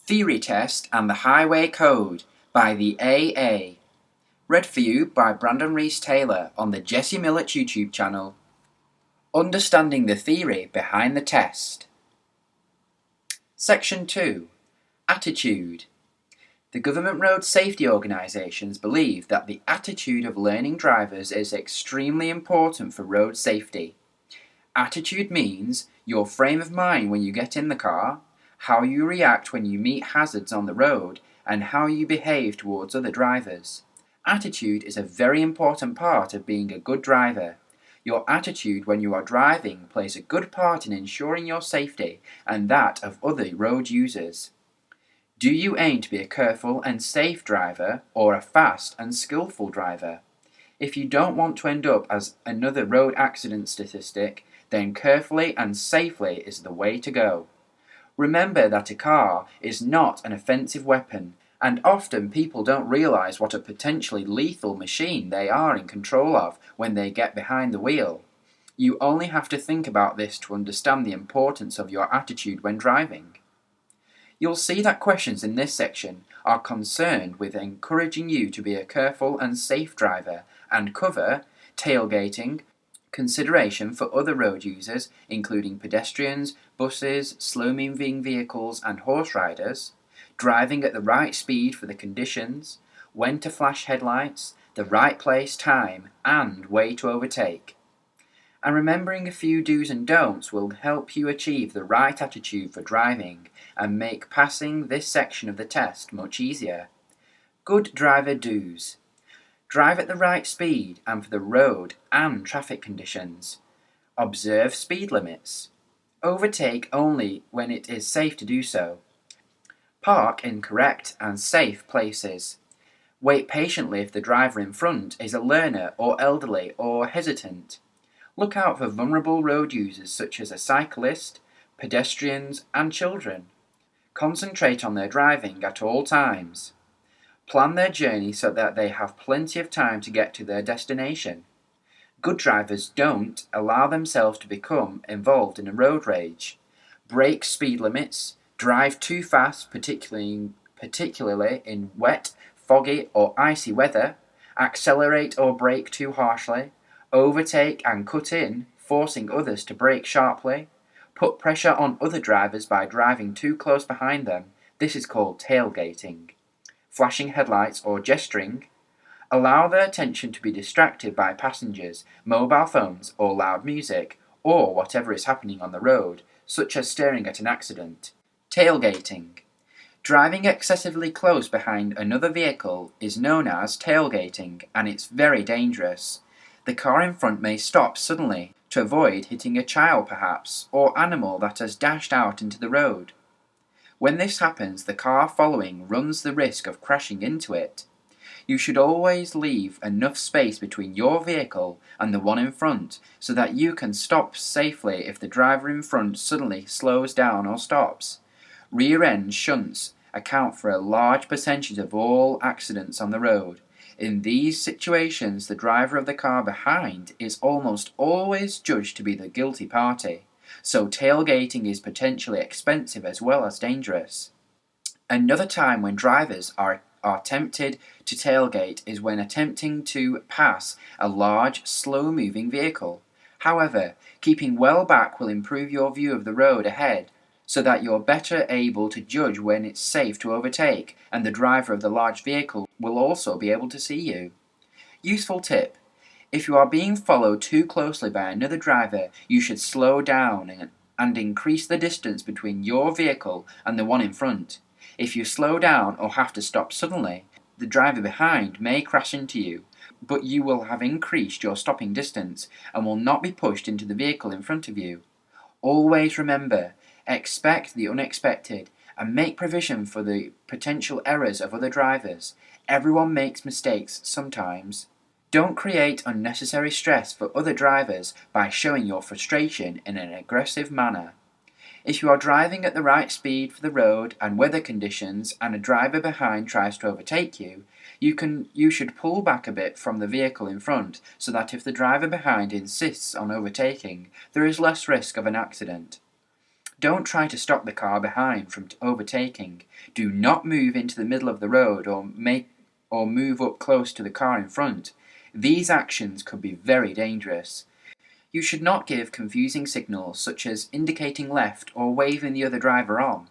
Theory Test and the Highway Code by the AA. Read for you by Brandon Reese-Taylor on the Jesse Millette YouTube channel. Understanding the theory behind the test. Section 2. Attitude. The government road safety organisations believe that the attitude of learning drivers is extremely important for road safety. Attitude means your frame of mind when you get in the car, how you react when you meet hazards on the road, and how you behave towards other drivers. Attitude is a very important part of being a good driver. Your attitude when you are driving plays a good part in ensuring your safety and that of other road users. Do you aim to be a careful and safe driver or a fast and skillful driver? If you don't want to end up as another road accident statistic, then carefully and safely is the way to go. Remember that a car is not an offensive weapon, and often people don't realize what a potentially lethal machine they are in control of when they get behind the wheel. You only have to think about this to understand the importance of your attitude when driving. You'll see that questions in this section are concerned with encouraging you to be a careful and safe driver and cover tailgating, consideration for other road users, including pedestrians, buses, slow-moving vehicles and horse riders, driving at the right speed for the conditions, when to flash headlights, the right place, time, and way to overtake. And remembering a few do's and don'ts will help you achieve the right attitude for driving and make passing this section of the test much easier. Good driver do's. Drive at the right speed and for the road and traffic conditions. Observe speed limits. Overtake only when it is safe to do so. Park in correct and safe places. Wait patiently if the driver in front is a learner or elderly or hesitant. Look out for vulnerable road users such as a cyclist, pedestrians, and children. Concentrate on their driving at all times. Plan their journey so that they have plenty of time to get to their destination. Good drivers don't allow themselves to become involved in a road rage. Break speed limits. Drive too fast, particularly in wet, foggy, or icy weather. Accelerate or brake too harshly. Overtake and cut in, forcing others to brake sharply. Put pressure on other drivers by driving too close behind them. This is called tailgating. Flashing headlights or gesturing. Allow their attention to be distracted by passengers, mobile phones, or loud music, or whatever is happening on the road, such as staring at an accident. Tailgating. Driving excessively close behind another vehicle is known as tailgating, and it's very dangerous. The car in front may stop suddenly to avoid hitting a child perhaps, or animal that has dashed out into the road. When this happens, the car following runs the risk of crashing into it. You should always leave enough space between your vehicle and the one in front so that you can stop safely if the driver in front suddenly slows down or stops. Rear-end shunts account for a large percentage of all accidents on the road. In these situations, the driver of the car behind is almost always judged to be the guilty party, so tailgating is potentially expensive as well as dangerous. Another time when drivers are tempted to tailgate is when attempting to pass a large, slow-moving vehicle. However, keeping well back will improve your view of the road ahead, so that you're better able to judge when it's safe to overtake, and the driver of the large vehicle will also be able to see you. Useful tip: if you are being followed too closely by another driver, you should slow down and increase the distance between your vehicle and the one in front. If you slow down or have to stop suddenly, the driver behind may crash into you, but you will have increased your stopping distance and will not be pushed into the vehicle in front of you. Always remember, expect the unexpected and make provision for the potential errors of other drivers. Everyone makes mistakes sometimes. Don't create unnecessary stress for other drivers by showing your frustration in an aggressive manner. If you are driving at the right speed for the road and weather conditions and a driver behind tries to overtake you, you should pull back a bit from the vehicle in front so that if the driver behind insists on overtaking, there is less risk of an accident. Don't try to stop the car behind from overtaking. Do not move into the middle of the road or move up close to the car in front. These actions could be very dangerous. You should not give confusing signals such as indicating left or waving the other driver on.